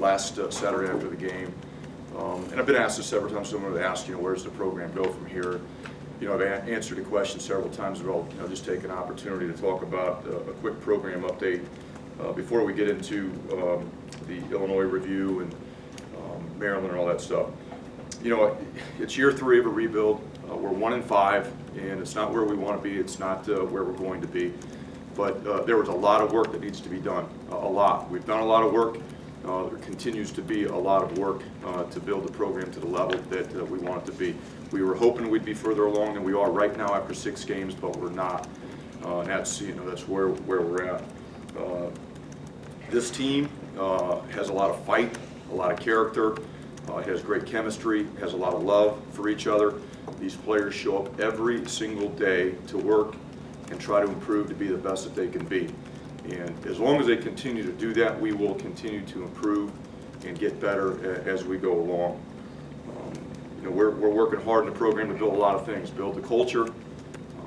last Saturday after the game. And I've been asked this several times. Someone would ask, where's the program go from here? I've answered the question several times, but I'll just take an opportunity to talk about a quick program update before we get into the Illinois review and Maryland and all that stuff. It's year 3 of a rebuild. We're 1-5, and it's not where we want to be. It's not where we're going to be. But there was a lot of work that needs to be done. A lot. We've done a lot of work. There continues to be a lot of work to build the program to the level that we want it to be. We were hoping we'd be further along than we are right now after 6 games, but we're not. And that's where we're at. This team has a lot of fight, a lot of character, has great chemistry, has a lot of love for each other. These players show up every single day to work and try to improve to be the best that they can be. And as long as they continue to do that, we will continue to improve and get better as we go along. We're working hard in the program to build a lot of things. Build the culture,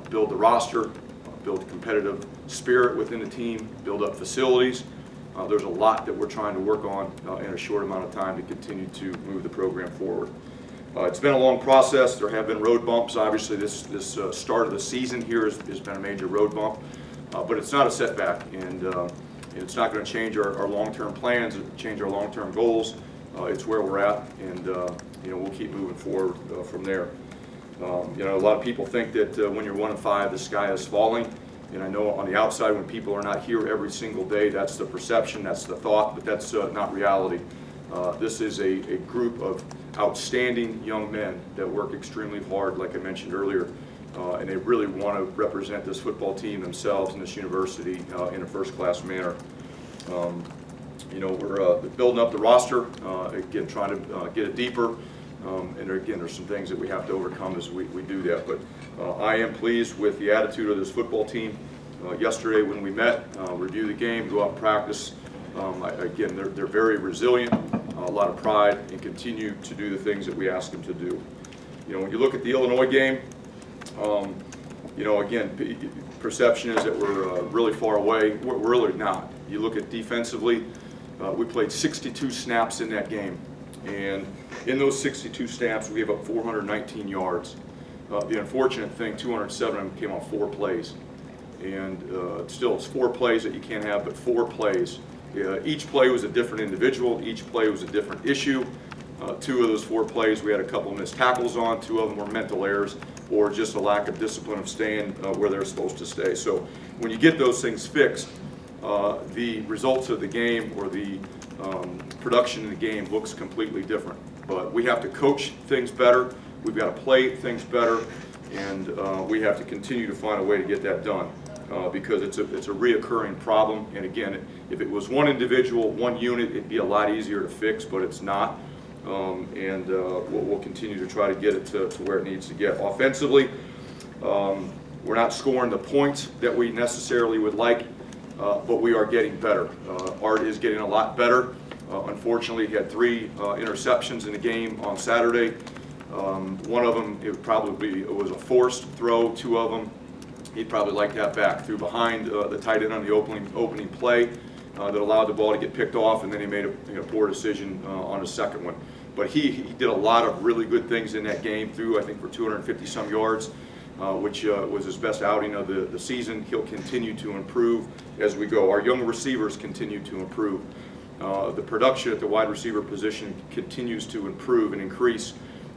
build the roster, build a competitive spirit within the team, build up facilities. There's a lot that we're trying to work on in a short amount of time to continue to move the program forward. It's been a long process. There have been road bumps. Obviously, this start of the season here has been a major road bump. But it's not a setback, and it's not going to change our long-term plans, change our long-term goals. It's where we're at, and we'll keep moving forward from there. A lot of people think that when you're 1-5, the sky is falling, and I know on the outside when people are not here every single day, that's the perception, that's the thought, but that's not reality. This is a group of outstanding young men that work extremely hard, like I mentioned earlier. And they really want to represent this football team themselves and this university in a first-class manner. We're building up the roster, again, trying to get it deeper. And again, there's some things that we have to overcome as we do that. But I am pleased with the attitude of this football team. Yesterday when we met, review the game, go out and practice. Again, they're very resilient, a lot of pride, and continue to do the things that we ask them to do. When you look at the Illinois game, again, perception is that we're really far away. We're really not. You look at defensively, we played 62 snaps in that game. And in those 62 snaps, we gave up 419 yards. The unfortunate thing, 207 of them came on 4 plays. And still, it's 4 plays that you can't have, but 4 plays. Each play was a different individual. Each play was a different issue. 2 of those 4 plays, we had a couple of missed tackles on. 2 of them were mental errors or just a lack of discipline of staying where they're supposed to stay. So when you get those things fixed, the results of the game or the production in the game looks completely different. But we have to coach things better. We've got to play things better, and we have to continue to find a way to get that done because it's a reoccurring problem. And again, if it was one individual, one unit, it'd be a lot easier to fix, but it's not. We'll continue to try to get it to where it needs to get. Offensively, we're not scoring the points that we necessarily would like, but we are getting better. Art is getting a lot better. Unfortunately, he had 3 interceptions in the game on Saturday. One of them, it was a forced throw. 2 of them, he'd probably like that back. Threw behind the tight end on the opening play that allowed the ball to get picked off, and then he made a poor decision on his second one. But he did a lot of really good things in that game, threw, I think, for 250-some yards, which was his best outing of the season. He'll continue to improve as we go. Our young receivers continue to improve. The production at the wide receiver position continues to improve and increase.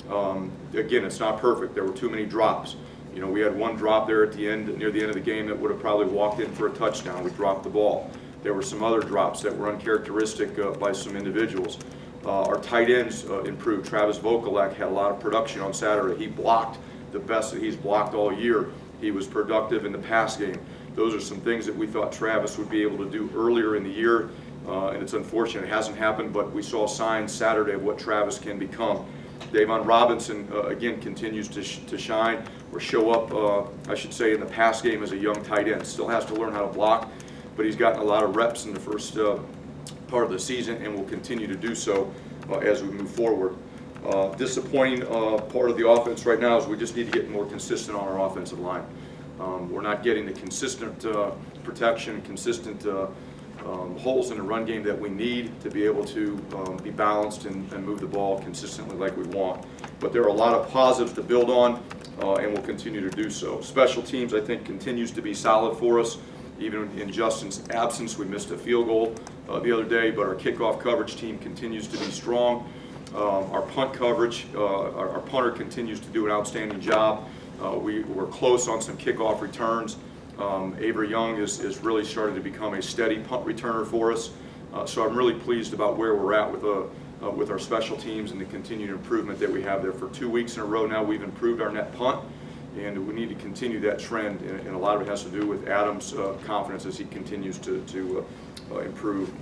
Again, it's not perfect. There were too many drops. We had 1 drop there at the end, near the end of the game, that would have probably walked in for a touchdown. We dropped the ball. There were some other drops that were uncharacteristic by some individuals. Our tight ends improved. Travis Vokalek had a lot of production on Saturday. He blocked the best that he's blocked all year. He was productive in the pass game. Those are some things that we thought Travis would be able to do earlier in the year, and it's unfortunate it hasn't happened, but we saw signs Saturday of what Travis can become. Davon Robinson, again, continues to shine or show up, I should say, in the pass game as a young tight end. Still has to learn how to block, but he's gotten a lot of reps in the first part of the season and will continue to do so as we move forward. Disappointing part of the offense right now is we just need to get more consistent on our offensive line. We're not getting the consistent protection, consistent holes in the run game that we need to be able to be balanced and move the ball consistently like we want. But there are a lot of positives to build on, and we'll continue to do so. Special teams, I think, continues to be solid for us. Even in Justin's absence, we missed a field goal the other day, but our kickoff coverage team continues to be strong. Our punt coverage, our punter continues to do an outstanding job. We're close on some kickoff returns. Avery Young is really starting to become a steady punt returner for us. So I'm really pleased about where we're at with our special teams and the continued improvement that we have there. For 2 weeks in a row now, we've improved our net punt, and we need to continue that trend, and a lot of it has to do with Adam's confidence as he continues to improve.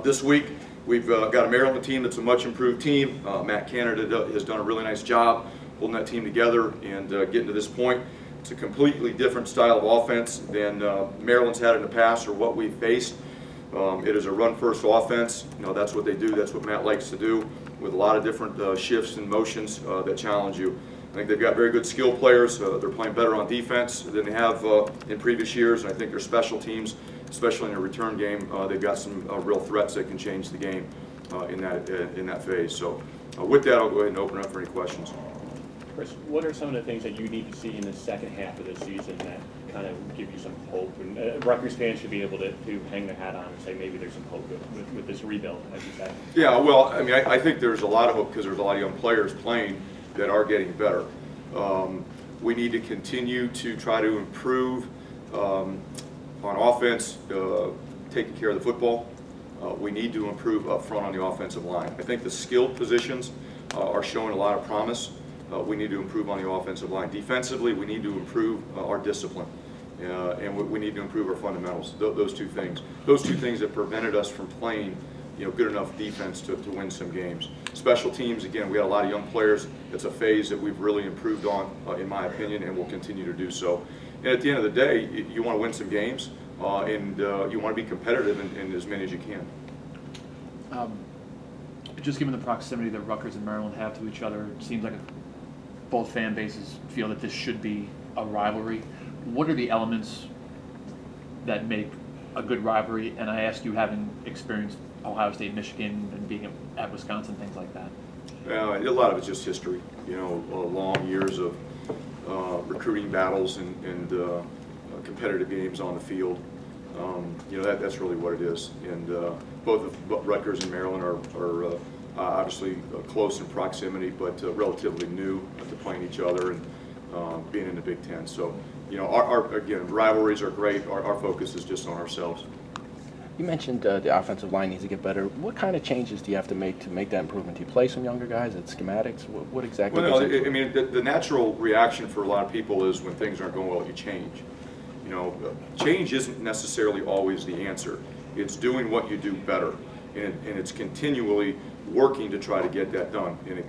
This week, we've got a Maryland team that's a much improved team. Matt Canada has done a really nice job holding that team together and getting to this point. It's a completely different style of offense than Maryland's had in the past or what we've faced. It is a run-first offense. You know, that's what they do. That's what Matt likes to do, with a lot of different shifts and motions that challenge you. I think they've got very good skill players. They're playing better on defense than they have in previous years. And I think their special teams, especially in the return game, they've got some real threats that can change the game in that phase. So with that, I'll go ahead and open it up for any questions. Chris, what are some of the things that you need to see in the second half of the season that kind of give you some hope? And Rutgers fans should be able to hang their hat on and say maybe there's some hope with this rebuild, as you said. Yeah, well, I mean, I think there's a lot of hope because there's a lot of young players playing that are getting better. We need to continue to try to improve on offense, taking care of the football. We need to improve up front on the offensive line. I think the skilled positions are showing a lot of promise. We need to improve on the offensive line. Defensively, we need to improve our discipline, and we need to improve our fundamentals. Those two things. Those two things that prevented us from playing, good enough defense to win some games. Special teams, again, we got a lot of young players. It's a phase that we've really improved on, in my opinion, and will continue to do so. And at the end of the day, you want to win some games, and you want to be competitive in as many as you can. Just given the proximity that Rutgers and Maryland have to each other, it seems like both fan bases feel that this should be a rivalry. What are the elements that make a good rivalry? And I ask you, having experienced Ohio State, Michigan, and being at Wisconsin, things like that. A lot of it's just history. Long years of recruiting battles and competitive games on the field. That's really what it is. And both Rutgers and Maryland are obviously close in proximity, but relatively new to playing each other and being in the Big Ten. So, again, rivalries are great. Our focus is just on ourselves. You mentioned the offensive line needs to get better. What kind of changes do you have to make that improvement? Do you play some younger guys at schematics? What exactly? Well, no, I mean, the natural reaction for a lot of people is when things aren't going well, you change. Change isn't necessarily always the answer. It's doing what you do better, and it's continually working to try to get that done. And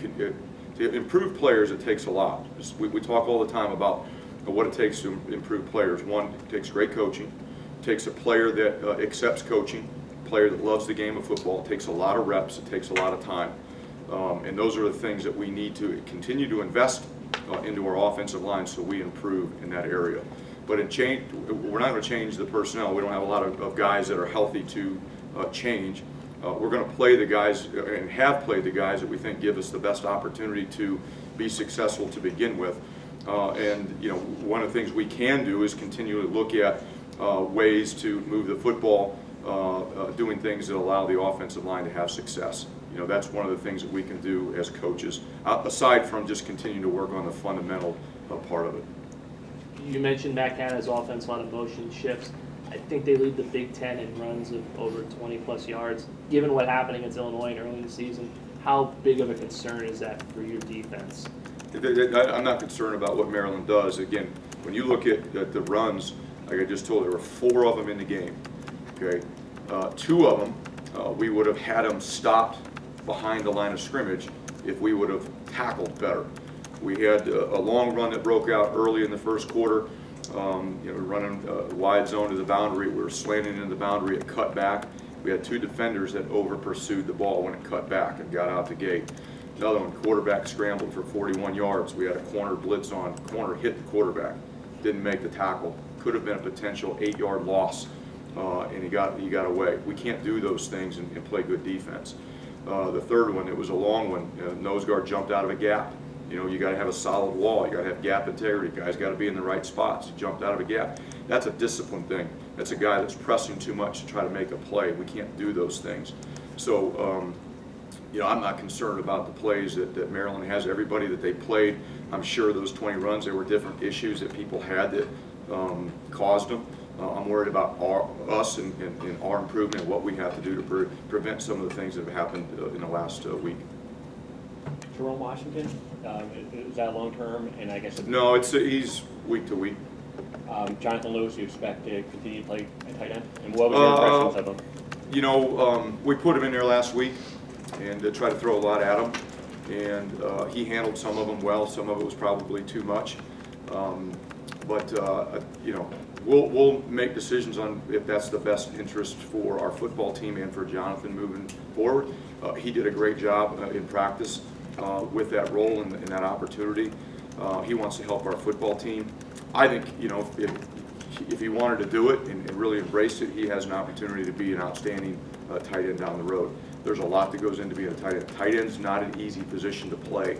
to improve players, it takes a lot. We talk all the time about what it takes to improve players. One, it takes great coaching. It takes a player that accepts coaching, a player that loves the game of football. It takes a lot of reps. It takes a lot of time. And those are the things that we need to continue to invest into our offensive line so we improve in that area. But we're not going to change the personnel. We don't have a lot of guys that are healthy to change. We're going to play the guys and have played the guys that we think give us the best opportunity to be successful to begin with. One of the things we can do is continually look at ways to move the football, doing things that allow the offensive line to have success. That's one of the things that we can do as coaches, aside from just continuing to work on the fundamental part of it. You mentioned Matt Canada's offense, a lot of motion shifts. I think they lead the Big Ten in runs of over 20-plus yards. Given what happened against Illinois early in the season, how big of a concern is that for your defense? I'm not concerned about what Maryland does. Again, when you look at the runs, like I just told you, there were 4 of them in the game. Okay, 2 of them, we would have had them stopped behind the line of scrimmage if we would have tackled better. We had a long run that broke out early in the first quarter, running wide zone to the boundary. We were slanting into the boundary. It cut back. We had 2 defenders that over-pursued the ball when it cut back and got out the gate. Another one, quarterback scrambled for 41 yards. We had a corner blitz on. Corner hit the quarterback. Didn't make the tackle. Could have been a potential 8-yard loss and he got away. We can't do those things and play good defense. The third one, it was a long one. Nose guard jumped out of a gap. You know, you got to have a solid wall. You got to have gap integrity. Guys got to be in the right spots. He jumped out of a gap. That's a discipline thing. That's a guy that's pressing too much to try to make a play. We can't do those things. So, you know, I'm not concerned about the plays that Maryland has. Everybody that they played, I'm sure those 20 runs, there were different issues that people had that caused them. I'm worried about us and our improvement and what we have to do to prevent some of the things that have happened in the last week. Jerome Washington, is that long-term? And I guess No, he's week to week. Jonathan Lewis, you expect to continue to play at tight end? And what was your impressions of him? You know, we put him in there last week and tried to throw a lot at him, and he handled some of them well. Some of it was probably too much. You know, we'll make decisions on if that's the best interest for our football team and for Jonathan moving forward. He did a great job in practice with that role and that opportunity. He wants to help our football team. I think, you know, if he wanted to do it and really embrace it, he has an opportunity to be an outstanding tight end down the road. There's a lot that goes into being a tight end. Tight end's not an easy position to play,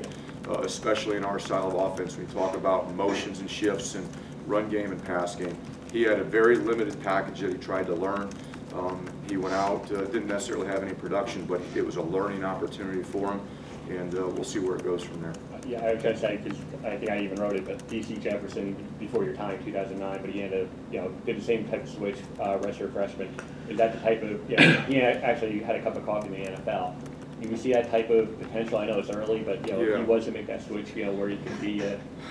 especially in our style of offense. We talk about motions and shifts and run game and pass game. He had a very limited package that he tried to learn. He went out, didn't necessarily have any production, but it was a learning opportunity for him, and we'll see where it goes from there. Yeah, I was going to say, because I think I even wrote it, but D.C. Jefferson, before your time, 2009, but he ended up, you know, did the same type of switch, redshirt freshman. Is that the type of, you know, he actually had a cup of coffee in the NFL. Do you see that type of potential? I know it's early, but, you know, if he was to make that switch, you know, where he could be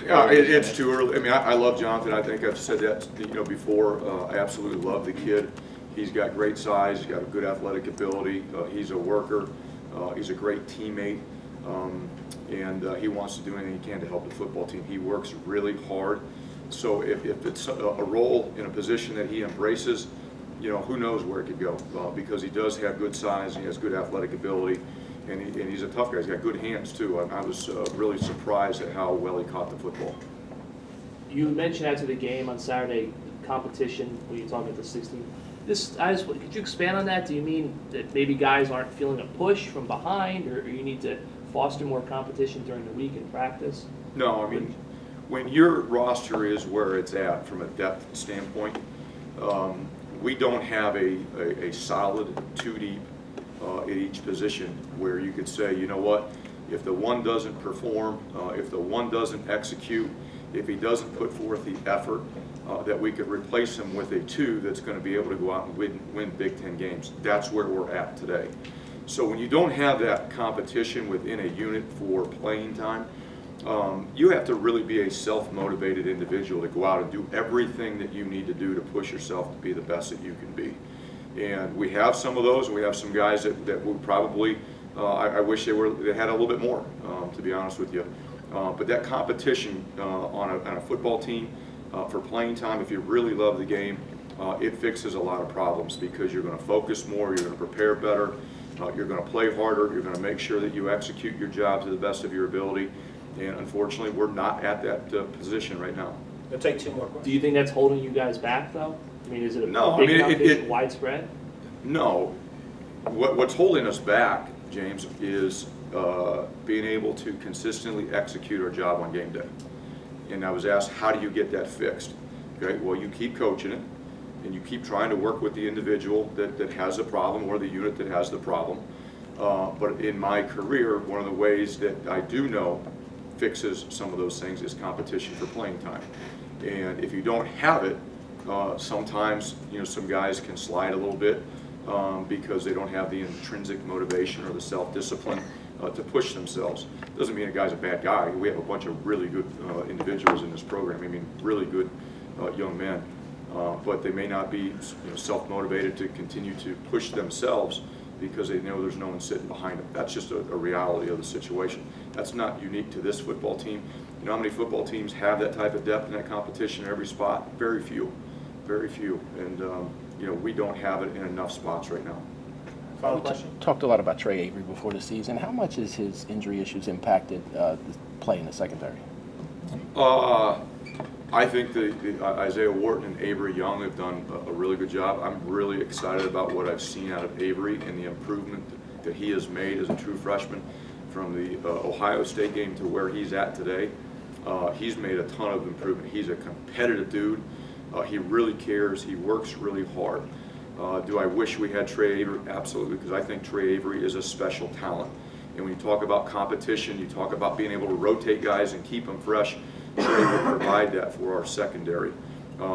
yeah, it's too early. I mean, I love Jonathan. I think I've said that, you know, before. I absolutely love the kid. He's got great size. He's got a good athletic ability. He's a worker. He's a great teammate. And he wants to do anything he can to help the football team. He works really hard. So if it's a role in a position that he embraces, you know, who knows where it could go, because he does have good size, he has good athletic ability, and he's a tough guy. He's got good hands, too. I was really surprised at how well he caught the football. You mentioned after the game on Saturday, competition, when you're talking about the 16. Could you expand on that? Do you mean that maybe guys aren't feeling a push from behind, or you need to foster more competition during the week in practice? No, I mean, when your roster is where it's at from a depth standpoint, we don't have a solid two deep at each position where you could say, you know what, if the one doesn't perform, if the one doesn't execute, if he doesn't put forth the effort, that we could replace him with a two that's going to be able to go out and win Big Ten games. That's where we're at today. So when you don't have that competition within a unit for playing time, you have to really be a self-motivated individual to go out and do everything that you need to do to push yourself to be the best that you can be. And we have some of those. We have some guys that would probably, I wish they had a little bit more, to be honest with you. But that competition on a football team for playing time, if you really love the game, it fixes a lot of problems because you're going to focus more, you're going to prepare better, you're going to play harder, you're going to make sure that you execute your job to the best of your ability. And unfortunately, we're not at that position right now. I'll take two more questions. Do you think that's holding you guys back, though? I mean, is it a No, big I mean, enough issue, widespread? No. What's holding us back, James, is being able to consistently execute our job on game day. And I was asked, how do you get that fixed? Okay, well, you keep coaching it, and you keep trying to work with the individual that has a problem or the unit that has the problem. But in my career, one of the ways that I do know fixes some of those things is competition for playing time. And if you don't have it, sometimes, you know, some guys can slide a little bit because they don't have the intrinsic motivation or the self-discipline to push themselves. Doesn't mean a guy's a bad guy. We have a bunch of really good individuals in this program. I mean, really good young men. But they may not be, you know, self-motivated to continue to push themselves because they know there's no one sitting behind them. That's just a reality of the situation. That's not unique to this football team. You know how many football teams have that type of depth in that competition in every spot? Very few, very few. And you know, we don't have it in enough spots right now. Final question? Talked a lot about Trey Avery before the season. How much has his injury issues impacted the play in the secondary? I think the Isaiah Wharton and Avery Young have done a really good job. I'm really excited about what I've seen out of Avery and the improvement that he has made as a true freshman from the Ohio State game to where he's at today. He's made a ton of improvement. He's a competitive dude. He really cares. He works really hard. Do I wish we had Trey Avery? Absolutely, because I think Trey Avery is a special talent. And when you talk about competition, you talk about being able to rotate guys and keep them fresh. Trey will provide that for our secondary.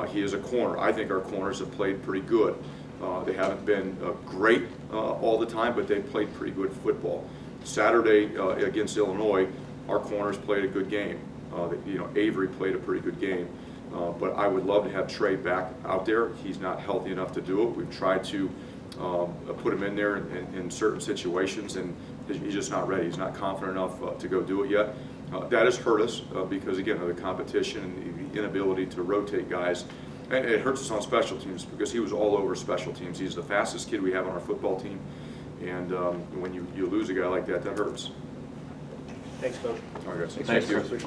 He is a corner. I think our corners have played pretty good. They haven't been great all the time, but they've played pretty good football. Saturday against Illinois, our corners played a good game. Avery played a pretty good game. But I would love to have Trey back out there. He's not healthy enough to do it. We've tried to put him in there in certain situations, and he's just not ready. He's not confident enough to go do it yet. That has hurt us because, again, of the competition and the inability to rotate guys. And it hurts us on special teams because he was all over special teams. He's the fastest kid we have on our football team. And when you lose a guy like that, that hurts. Thanks, Coach. All right, guys. Thanks, Thank you. Chris.